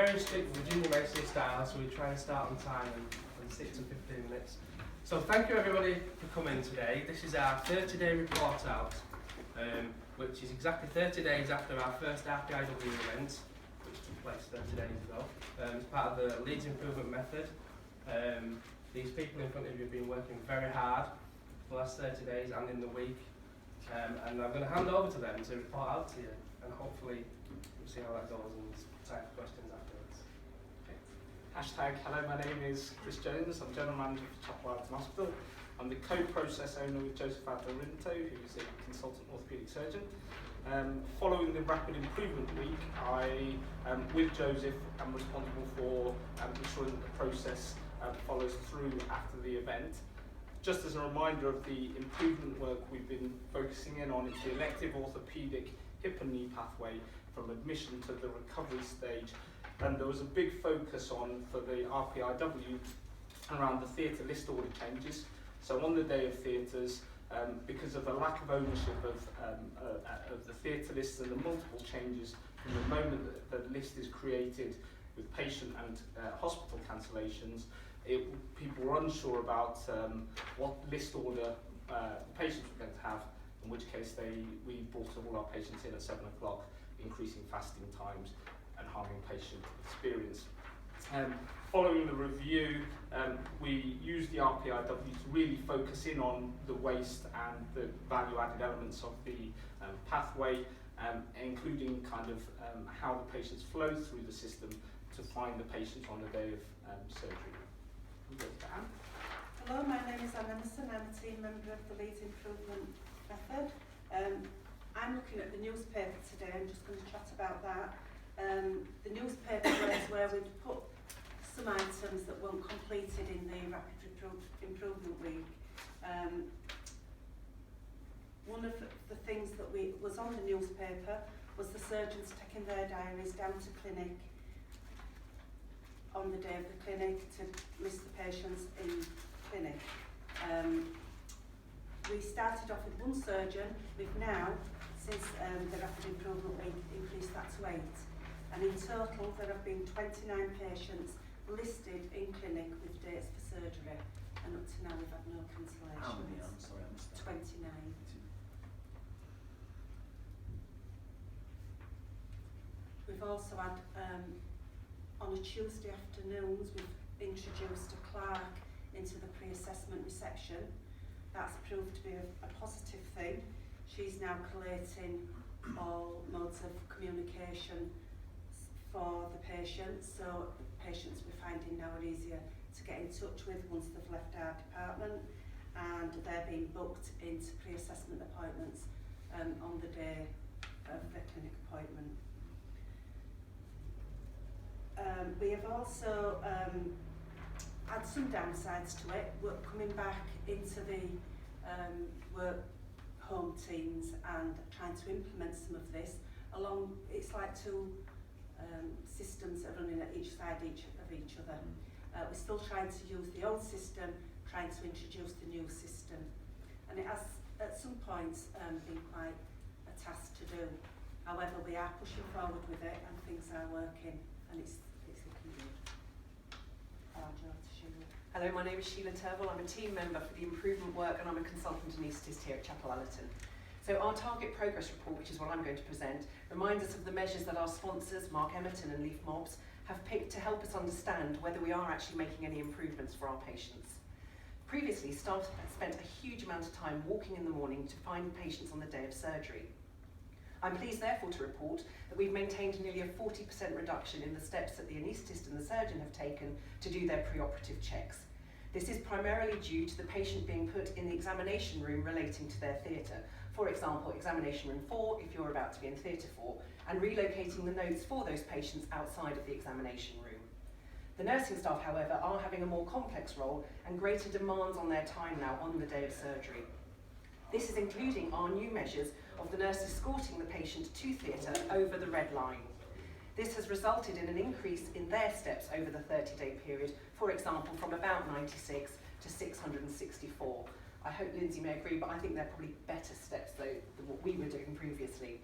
very strict Virginia racing style, so we try and start on time and stick to 15 minutes. So thank you everybody for coming today. This is our 30-day report out, which is exactly 30 days after our first RPIW event, which took place 30 days ago. It's part of the Leeds Improvement method. These people in front of you have been working very hard for the last 30 days and in the week. And I'm going to hand over to them to report out to you, and hopefully we'll see how that goes and time for questions afterwards. Hashtag hello, my name is Chris Jones. I'm General Manager for Chapel Allerton Hospital. I'm the co-process owner with Joseph Adler-Rinto, who is a consultant orthopaedic surgeon. Following the Rapid Improvement Week, I, with Joseph, am responsible for ensuring that the process follows through after the event. Just as a reminder of the improvement work we've been focusing in on, it's the elective orthopaedic hip and knee pathway from admission to the recovery stage. And there was a big focus on, for the RPIW, around the theatre list order changes. So on the day of theatres, because of the lack of ownership of the theatre lists and the multiple changes from the moment that the list is created with patient and hospital cancellations, people were unsure about what list order patients were going to have, in which case we brought all our patients in at 7 o'clock, increasing fasting times and harming patient experience. Following the review, we used the RPIW to really focus in on the waste and the value-added elements of the pathway, including kind of how the patients flow through the system to find the patient on the day of surgery. Hello, my name is Anne Emerson. I'm a team member of the Leeds Improvement method. I'm looking at the newspaper today. I'm just going to chat about that. The newspaper was where we'd put some items that weren't completed in the Rapid Improvement Week. One of the things that was on the newspaper was the surgeons taking their diaries down to clinic on the day of the clinic to list the patients in clinic. We started off with one surgeon. We've now, since the Rapid Improvement Week, increased that to 8. And in total, there have been 29 patients listed in clinic with dates for surgery. And up to now, we've had no cancellations. How many? I'm sorry, I missed that. 29. We've also had, on a Tuesday afternoons, we've introduced a clerk into the pre-assessment reception. That's proved to be a positive thing. She's now collating all modes of communication for the patients, so patients we're finding now are easier to get in touch with once they've left our department, and they're being booked into pre-assessment appointments on the day of their clinic appointment. We have also had some downsides to it. We're coming back into the work home teams and trying to implement some of this along. It's like two systems that are running at each side of each other. We're still trying to use the old system, trying to introduce the new system, and it has at some points been quite a task to do. However, we are pushing forward with it and things are working, and it's looking good. Hello, my name is Sheila Turville. I'm a team member for the improvement work, and I'm a consultant anaesthetist here at Chapel Allerton. So our target progress report, which is what I'm going to present, reminds us of the measures that our sponsors, Mark Emerton and Leaf Mobs, have picked to help us understand whether we are actually making any improvements for our patients. Previously, staff had spent a huge amount of time walking in the morning to find patients on the day of surgery. I'm pleased therefore to report that we've maintained nearly a 40% reduction in the steps that the anaesthetist and the surgeon have taken to do their pre-operative checks. This is primarily due to the patient being put in the examination room relating to their theatre. For example, examination room 4 if you're about to be in theatre 4, and relocating the notes for those patients outside of the examination room. The nursing staff, however, are having a more complex role and greater demands on their time now on the day of surgery. This is including our new measures of the nurse escorting the patient to theatre over the red line. This has resulted in an increase in their steps over the 30-day period, for example, from about 96 to 664. I hope Lindsay may agree, but I think they're probably better steps though than what we were doing previously.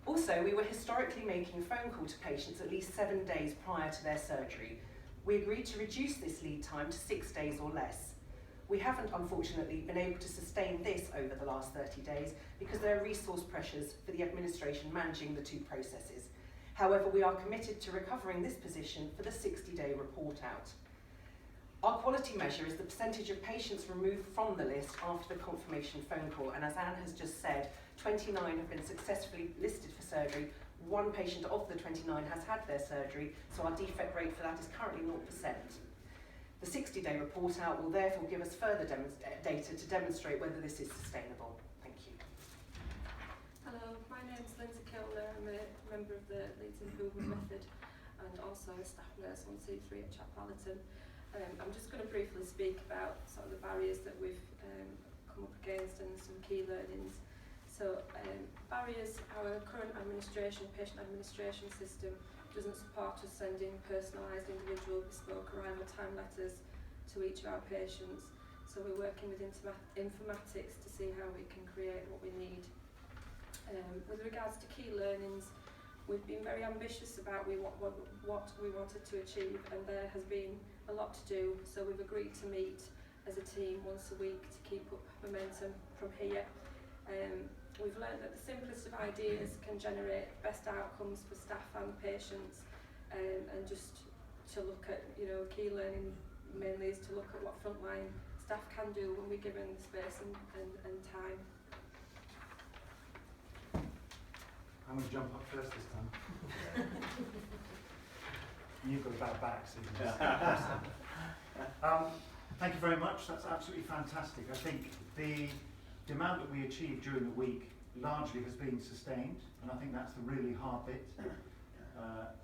Also, we were historically making phone call to patients at least 7 days prior to their surgery. We agreed to reduce this lead time to 6 days or less. We haven't, unfortunately, been able to sustain this over the last 30 days because there are resource pressures for the administration managing the two processes. However, we are committed to recovering this position for the 60-day report out. Our quality measure is the percentage of patients removed from the list after the confirmation phone call, and as Anne has just said, 29 have been successfully listed for surgery. 1 patient of the 29 has had their surgery, so our defect rate for that is currently 0%. The 60-day report out will therefore give us further data to demonstrate whether this is sustainable. Thank you. Hello, my name's Lindsay Kilner. I'm a member of the Leeds Improvement Method and also a staff nurse on C3 at Chapelton. I'm just going to briefly speak about sort of the barriers that we've come up against and some key learnings. So barriers, our current patient administration system doesn't support us sending personalised individual bespoke arrival time letters to each of our patients. So we're working with informatics to see how we can create what we need. With regards to key learnings, we've been very ambitious about what we wanted to achieve, and there has been a lot to do. So we've agreed to meet as a team once a week to keep up momentum from here. We've learned that the simplest of ideas can generate best outcomes for staff and patients, and just to look at, key learning mainly is to look at what frontline staff can do when we're given the space and time. I'm going to jump up first this time. You've got a bad back, so you can just thank you very much. That's absolutely fantastic. I think the amount that we achieved during the week largely has been sustained, and I think that's the really hard bit.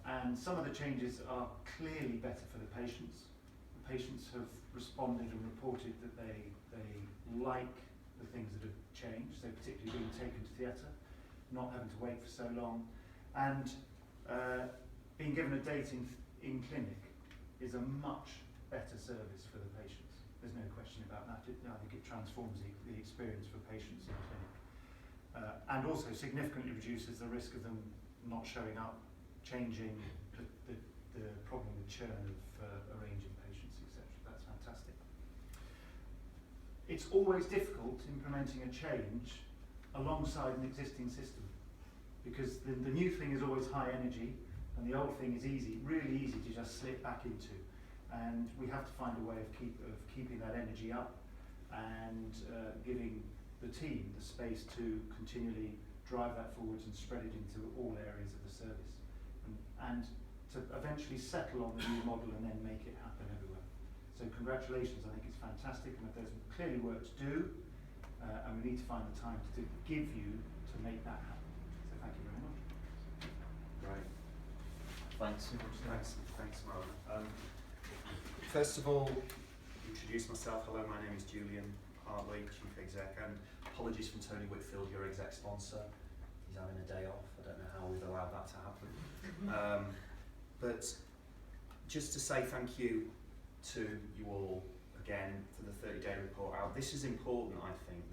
And some of the changes are clearly better for the patients. The patients have responded and reported that they like the things that have changed, so particularly being taken to theatre, not having to wait for so long, and being given a date in clinic is a much better service for the patients. There's no question about that. I think it transforms the experience for patients in clinic, and also significantly reduces the risk of them not showing up, changing the problem with churn of arranging patients, etc. That's fantastic. It's always difficult implementing a change alongside an existing system, because the new thing is always high energy and the old thing is really easy to just slip back into, and we have to find a way of keeping that energy up and giving the team the space to continually drive that forwards and spread it into all areas of the service, and to eventually settle on the new model and then make it happen everywhere. So congratulations, I think it's fantastic, and there's clearly work to do. And we need to find the time to give you to make that happen. So thank you very much. Right. Thanks, Mark. First of all, introduce myself. Hello, my name is Julian Hartley, Chief Exec, and apologies from Tony Whitfield, your exec sponsor. He's having a day off. I don't know how we've allowed that to happen. But just to say thank you to you all again for the 30-day report out. This is important, I think,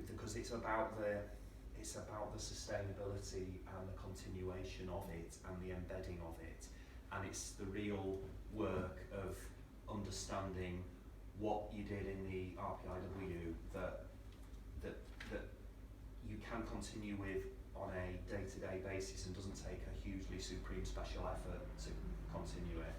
because it's about the sustainability and the continuation of it and the embedding of it, and it's the real work of understanding what you did in the RPIW that you can continue with on a day-to-day basis and doesn't take a hugely supreme special effort to continue it.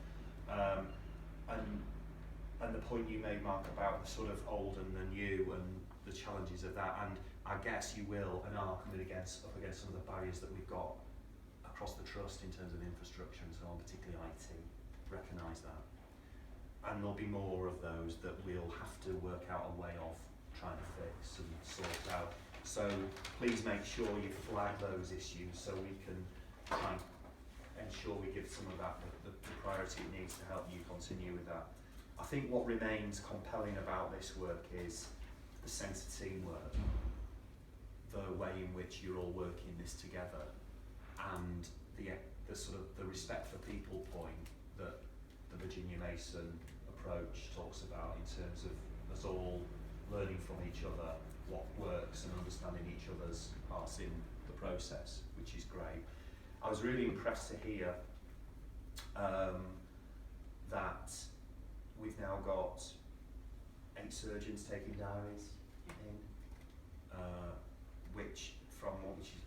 And the point you made, Mark, about the sort of old and the new and the challenges of that, and I guess you will and are coming up against some of the barriers that we've got across the trust in terms of infrastructure and so on, particularly IT. Recognise that. And there'll be more of those that we'll have to work out a way of trying to fix and sort out. So please make sure you flag those issues so we can try and ensure we give some of that the priority it needs to help you continue with that. I think what remains compelling about this work is the sense of teamwork, the way in which you're all working this together, and the sort of the respect for people point that the Virginia Mason approach talks about in terms of us all learning from each other what works and understanding each other's parts in the process, which is great. I was really impressed to hear that we've now got 8 surgeons taking diaries in, which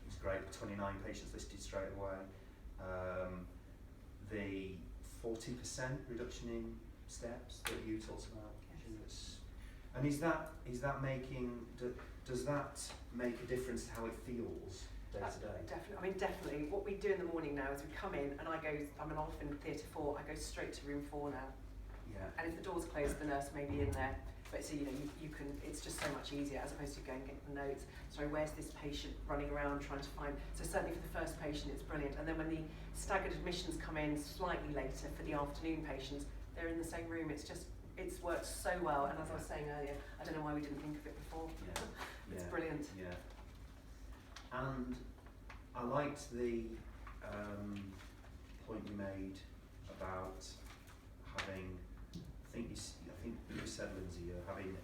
is great. 29 patients listed straight away. The 40% reduction in steps that you talked about. Yes. And is that making? Does that make a difference to how it feels day to day? Definitely. I mean, definitely. What we do in the morning now is we come in and I'm an off in theatre 4. I go straight to room 4 now. Yeah. And if the door's closed, the nurse may be in there. But so you can. It's just so much easier as opposed to going and getting the notes. Sorry, where's this patient running around trying to find? So certainly for the first patient, it's brilliant. And then when the staggered admissions come in slightly later for the afternoon patients, they're in the same room. It's worked so well. And as I was saying earlier, I don't know why we didn't think of it before. Yeah. It's brilliant. Yeah. And I liked the point you made about having. I think you said, Lindsay, you're having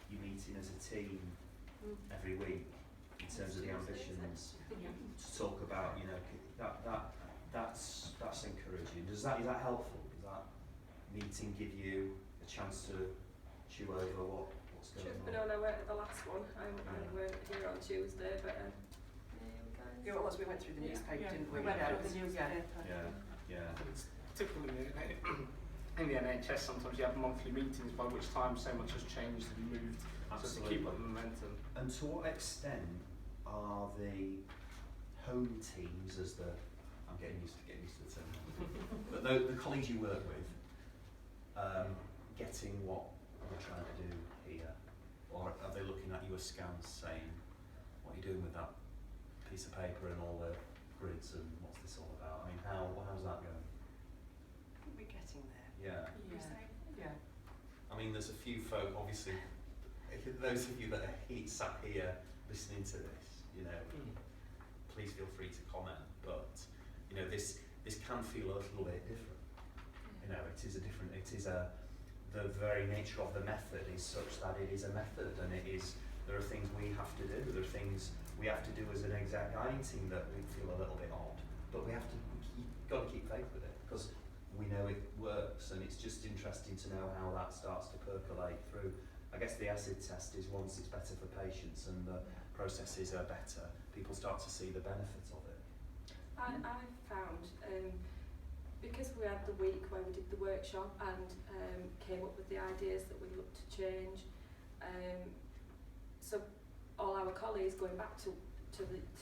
your meeting as a team every week in terms of the ambitions to talk about, that's encouraging. Is that helpful? Does that meeting give you a chance to chew over what's going Truth on? be known, I weren't at the last one. I weren't here on Tuesday, but Yeah, well, we went through the newspaper, didn't we? We went through the newspaper. Yeah. It's typical in the NHS, sometimes you have monthly meetings, by which time so much has changed and moved. So to keep up the momentum. And to what extent are the home teams, I'm getting used to the term, but the colleagues you work with, getting what we're trying to do here, or are they looking at you askance, saying, "What are you doing with that piece of paper and all the grids, and what's this all about?" I mean, how's that going? I think we're getting there. Yeah. Yeah. I mean, there's a few folk, obviously, those of you that are sat here listening to this, please feel free to comment. But this can feel a little bit different. The very nature of the method is such that it is a method, and there are things we have to do. There are things we have to do as an exec guiding team that we feel a little bit odd, but we've got to keep faith with it because we know it works, and it's just interesting to know how that starts to percolate through. I guess the acid test is once it's better for patients and the processes are better, people start to see the benefits of it. I found, because we had the week where we did the workshop and came up with the ideas that we looked to change, so all our colleagues going back to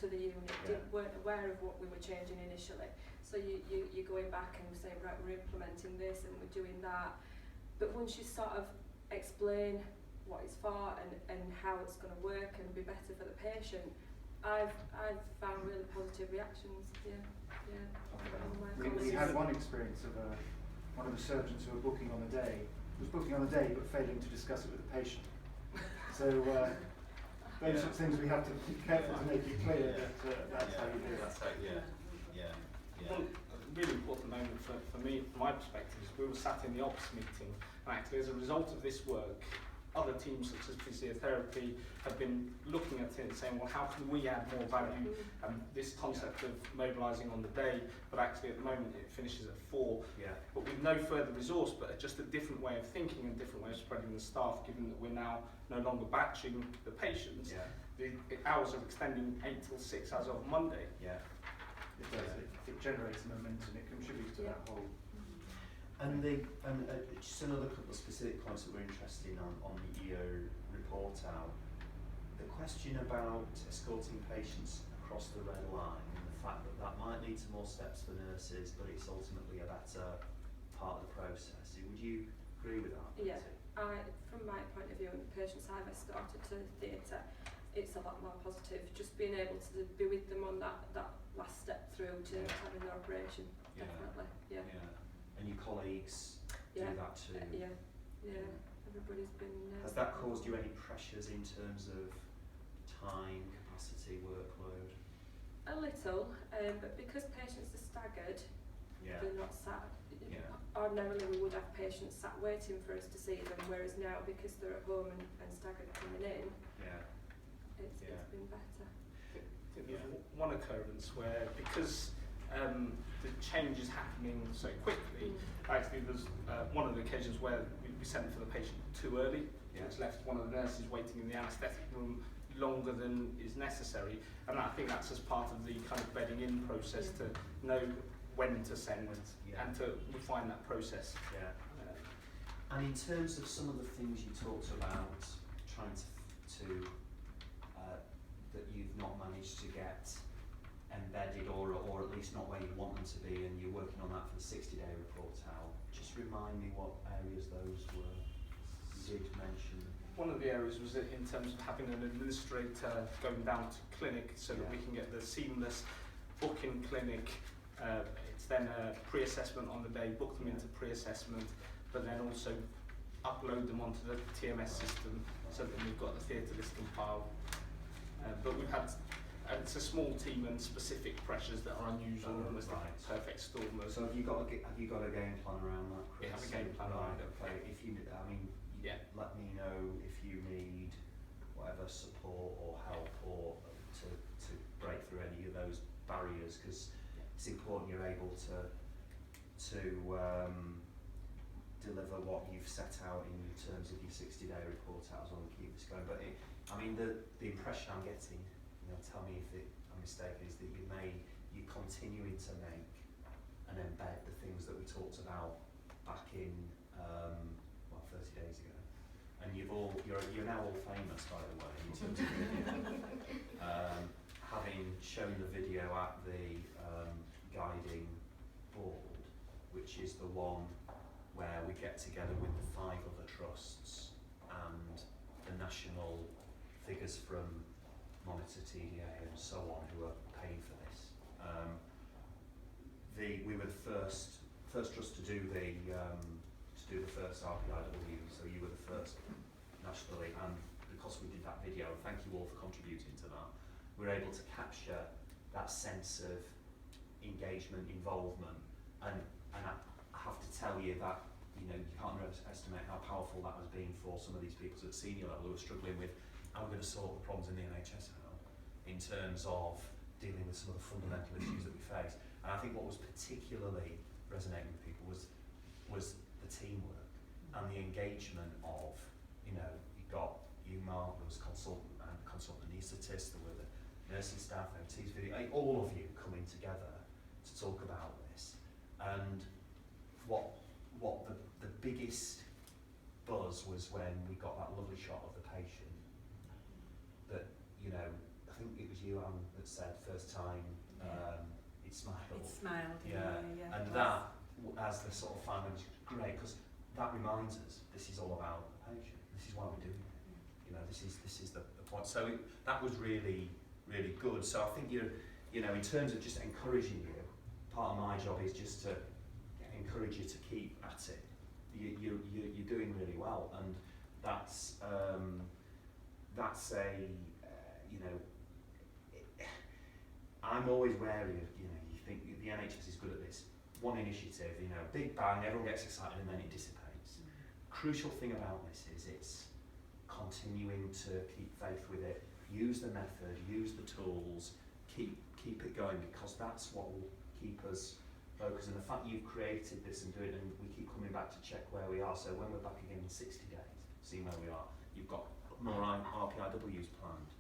the unit weren't aware of what we were changing initially. So you're going back and saying, right, we're implementing this and we're doing that. But once you sort of explain what it's for and how it's going to work and be better for the patient, I've found really positive reactions. We had one experience of one of the surgeons who was booking on the day but failing to discuss it with the patient. So those are things we have to be careful to make it clear that that's how you do it. That's how, Well, a really important moment for me, from my perspective, is we were sat in the ops meeting, and actually as a result of this work, other teams such as physiotherapy have been looking at it and saying, well, how can we add more value? This concept of mobilising on the day, but actually at the moment it finishes at 4. But with no further resource, but just a different way of thinking and a different way of spreading the staff, given that we're now no longer batching the patients. The hours are extending 8 till 6 as of Monday. It does. It generates momentum. It contributes to that whole. And just another couple of specific points that we're interested in on the EO report out. The question about escorting patients across the red line and the fact that might lead to more steps for nurses, but it's ultimately a better part of the process. Would you agree with that? Yeah, from my point of view, and the patients I've escorted to the theatre, it's a lot more positive. Just being able to be with them on that last step through to having their operation, definitely. And your colleagues do that too? Everybody's been... Has that caused you any pressures in terms of time, capacity, workload? A little, but because patients are staggered, they're not sat... Ordinarily we would have patients sat waiting for us to see them, whereas now because they're at home and staggered coming in, it's been better. think there was one occurrence where, because the change is happening so quickly, actually there's one of the occasions where we sent for the patient too early, which left one of the nurses waiting in the anaesthetic room longer than is necessary, and I think that's as part of the kind of bedding in process to know when to send and to refine that process. Yeah. And in terms of some of the things you talked about, trying to that you've not managed to get embedded, or at least not where you want them to be, and you're working on that for the 60-day report out. Just remind me what areas those were. You did mention. One of the areas was in terms of having an administrator going down to clinic so that we can get the seamless booking clinic. It's then a pre-assessment on the day, book them into pre-assessment, but then also upload them onto the TMS system so that we've got the theatre list compiled. But we've had, it's a small team and specific pressures that are unusual, and there's the perfect storm. So have you got a game plan around that, Chris? We have a game plan around it. Okay. If you, I mean, let me know if you need whatever support or help or to break through any of those barriers, because it's important you're able to deliver what you've set out in terms of your 60-day report out as well and keep this going. But I mean, the impression I'm getting, tell me if I'm mistaken, is that you're continuing to make and embed the things that we talked about back in 30 days ago. And you're now all famous, by the way, in terms of video. Having shown the video at the guiding board, which is the one where we get together with the 5 other trusts and the national figures from Monitor, TDA and so on who are paying for this. We were the first trust to do the first RPIW, so you were the first nationally, and because we did that video, and thank you all for contributing to that, we're able to capture that sense of engagement, involvement, and I have to tell you that you can't underestimate how powerful that has been for some of these people at senior level who are struggling with how we're going to solve the problems in the NHS now, in terms of dealing with some of the fundamental issues that we face. And I think what was particularly resonating with people was the teamwork and the engagement of, you've got you, Mark, there was consultant anaesthetists, there were the nursing staff, OTs, all of you coming together to talk about this. And what the biggest buzz was when we got that lovely shot of the patient that, I think it was you, Anne, that said first time it smiled. It smiled, yeah. And that, as the sort of family, was great, because that reminds us this is all about the patient. This is why we're doing it. This is the point. So that was really, really good. So I think in terms of just encouraging you, part of my job is just to encourage you to keep at it. You're doing really well, and that's I'm always wary of, you think the NHS is good at this. One initiative, big bang, everyone gets excited and then it dissipates. Crucial thing about this is it's continuing to keep faith with it, use the method, use the tools, keep it going, because that's what will keep us focused. And the fact you've created this and do it, and we keep coming back to check where we are. So when we're back again in 60 days, see where we are. You've got more RPIWs planned.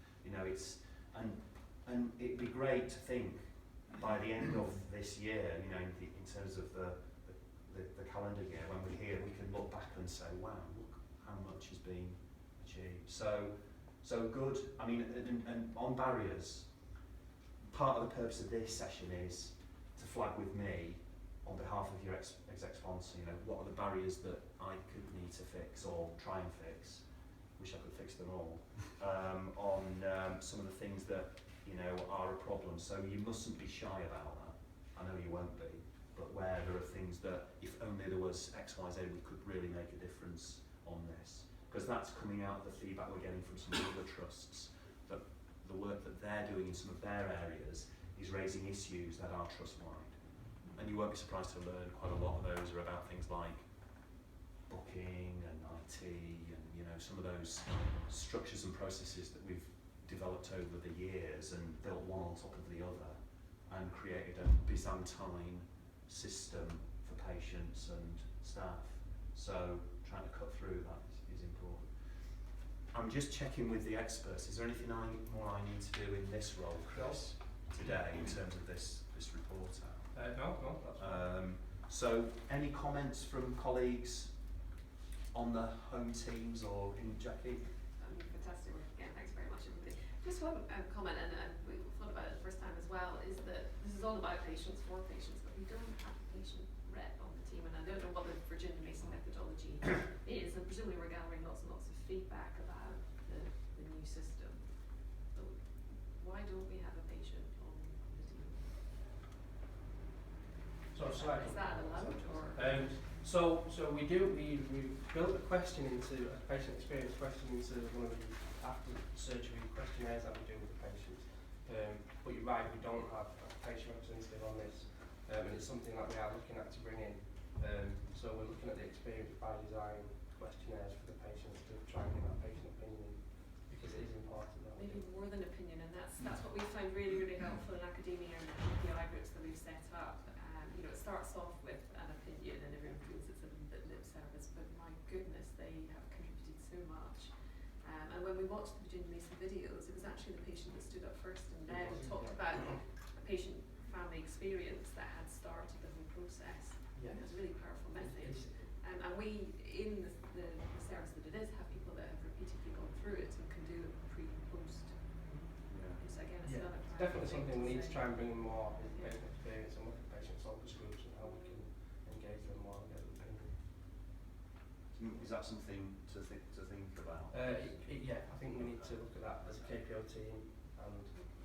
And it'd be great to think by the end of this year, in terms of the calendar year, when we're here, we can look back and say, wow, look how much has been achieved. So good. I mean, and on barriers, part of the purpose of this session is to flag with me, on behalf of your exec sponsor, what are the barriers that I could need to fix or try and fix. Wish I could fix them all. On some of the things that are a problem. So you mustn't be shy about that. I know you won't be, but where there are things that, if only there was X, Y, Z, we could really make a difference on this. Because that's coming out of the feedback we're getting from some of the other trusts, that the work that they're doing in some of their areas is raising issues that are trust-wide. And you won't be surprised to learn quite a lot of those are about things like booking and IT and some of those structures and processes that we've developed over the years and built one on top of the other and created a Byzantine system for patients and staff. So trying to cut through that is important. I'm just checking with the experts. Is there anything more I need to do in this role, Chris, today in terms of this report out? No, that's fine. So any comments from colleagues on the home teams or in Jackie? Fantastic work again, thanks very much everybody. Just one comment, and we thought about it the first time as well, is that this is all about patients for patients, but we don't have a patient rep on the team, and I don't know what the Virginia Mason methodology is, and presumably we're gathering lots and lots of feedback about the new system. So why don't we have a patient on the team? So Is that allowed, or? So we built a question into a patient experience question into one of the after surgery questionnaires that we do with the patients. But you're right, we don't have a patient representative on this, and it's something that we are looking at to bring in. So we're looking at the experience by design questionnaires for the patients to try and get that patient opinion because it is important. That Maybe more than opinion, and that's what we find really, really helpful in academia and the PI groups that we've set up. You know, it starts off with an opinion and everyone feels it's a little bit lip service, but my goodness, they have contributed so much. And when we watched the Virginia Mason videos, it was actually the patient that stood up first and led and talked about a patient family experience that had started the whole process. Yeah. It was a really powerful message. And we, in the service that it is, have people that have repeatedly gone through it and can do it pre and post. So again, it's another It's powerful definitely thing something we need to say. try and bring in more is patient experience and look at patient focus groups and how we can engage them more and get them opinion. Is that something to think about? Yeah, I think we need to look at that as a KPO team and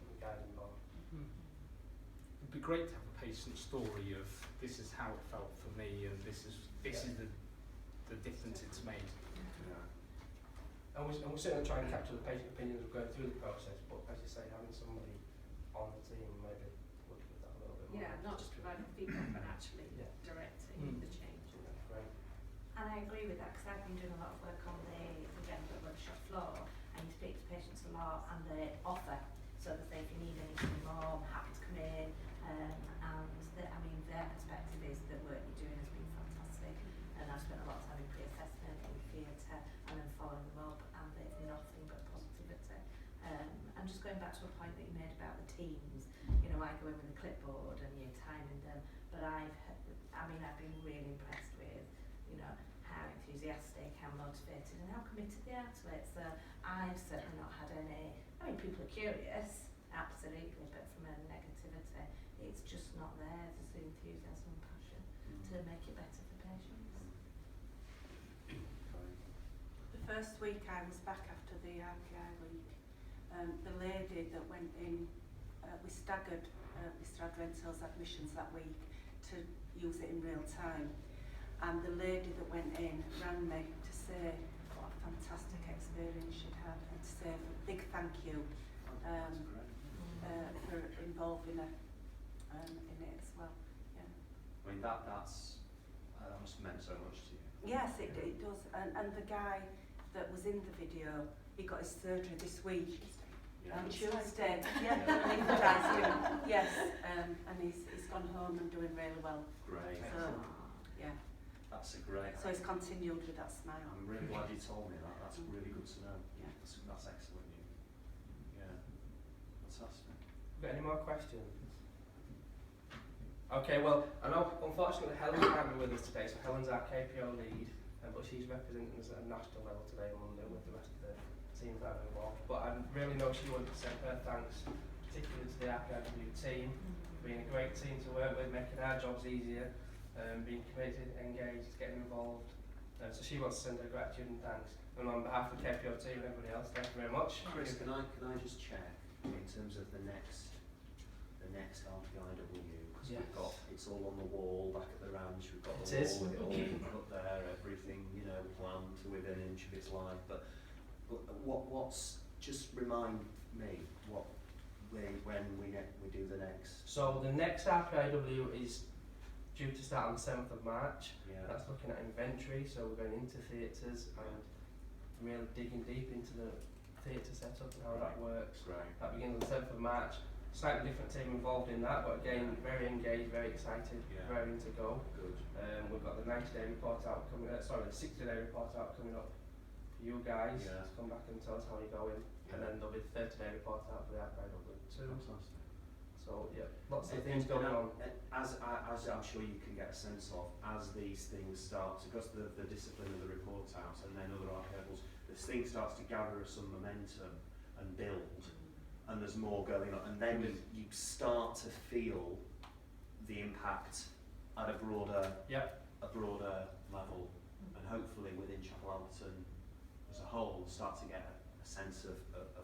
the guiding board. It'd be great to have a patient story of this is how it felt for me, and this is the difference it's made. And we're certainly trying to capture the patient opinions of going through the process, but as you say, having somebody on the team maybe would give that a little bit more. Yeah, not just providing feedback, but actually Yeah. directing the change. Great. And I agree with that because I've been doing a lot of work on the gender workshop floor, and you speak to patients a lot and they offer. So they say if you need anything more, I'm happy to come in. Their perspective is the work you're doing has been fantastic, and I've spent a lot of time in pre-assessment, in theatre, and then following them up, and they've nothing but positivity. And just going back to a point that you made about the teams, you know, I go in with a clipboard and you're timing them, but I've been really impressed with, you know, how enthusiastic, how motivated, and how committed they are to it. So I've certainly not had any. I mean, people are curious, absolutely, but from a negativity, it's just not there. There's the enthusiasm and passion to make it better for patients. The first week I was back after the RPI week, the lady that went in, we staggered rentals admissions that week to use it in real time, and the lady that went in rang me to say what a fantastic experience she'd had and to say a big thank you for involving her in it as well. Yeah. I mean that must have meant so much to you. Yes, it does. And the guy that was in the video, he got his surgery this week. On Tuesday, yes, and he's gone home and doing really well. Great. So, yeah. That's a great. So he's continued with that smile. I'm really glad you told me that. That's really good to know. Yeah. That's excellent news. Yeah. Fantastic. Got any more questions? Okay, well, I know unfortunately Helen can't be with us today, so Helen's our KPO lead, but she's representing us at a national level today, Monday, with the rest of the teams that are involved. But I really know she wanted to send her thanks, particularly to the RPIW team, being a great team to work with, making our jobs easier, being committed, engaged, getting involved. So she wants to send her gratitude and thanks. And on behalf of the KPO team and everybody else, thank you very much. Chris, can I just check in terms of the next RPIW, because we've got it's all on the wall back at the ranch. We've got the wall with it all up there, everything planned to within an inch of its life. But what's just remind me when we do the next. So the next RPIW is due to start on the 7th of March. Yeah. That's looking at inventory, so we're going into theatres and really digging deep into the theatre set up and how that works. Right. That begins on the 7th of March. Slightly different team involved in that, but again, very engaged, very excited, Yeah. raring to go. Good. We've got the 90-day report out coming. The 60-day report out coming up for you guys Yeah. to come back and tell us how you're going, and then there'll be the 30-day report out for the Archive of League 2. Fantastic. So yeah, lots of things going on. As I'm sure you can get a sense of, as these things start, because the discipline of the report out and then other archivables, this thing starts to gather some momentum and build, and there's more going on, and then you start to feel the impact at a broader level, and hopefully within Chapel Allerton as a whole start to get a sense of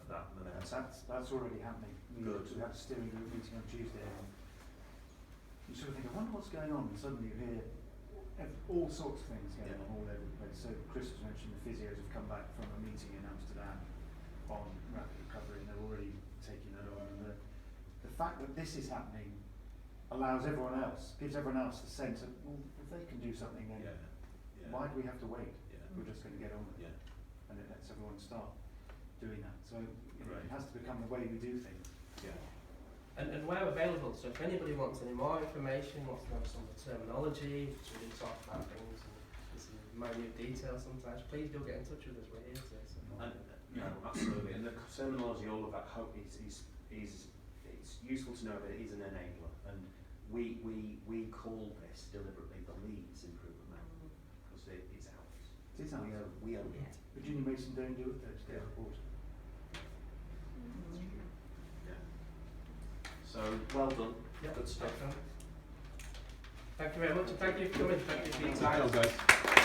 that momentum. That's already happening. Good. We had a steering group meeting on Tuesday, and you sort of think, I wonder what's going on, and suddenly you hear all sorts of things going on all over the place. So Chris has mentioned the physios have come back from a meeting in Amsterdam on rapid recovery, and they're already taking that on. And the fact that this is happening allows everyone else, gives everyone else the sense of, well, if they can do something, then why do we have to wait? Yeah. We're just going to get on with it. Yeah. And it lets everyone start doing that. So Right. it has to become the way we do things. Yeah. And we're available, so if anybody wants any more information, wants to know some of the terminology, so we do talk about things and there's some minute details sometimes, please do get in touch with us, we're here to support. And no, absolutely. And the terminology, all of that, hope is it's useful to know that it is an enabler, and we call this deliberately the Leeds Improvement Manual because it is ours. It is ours. We own it. Virginia Mason don't do it, they report. Yeah. So well done. Yeah, Good stuff. excellent. Thank you very much, and thank you for coming. Thank you for your time. Well, guys.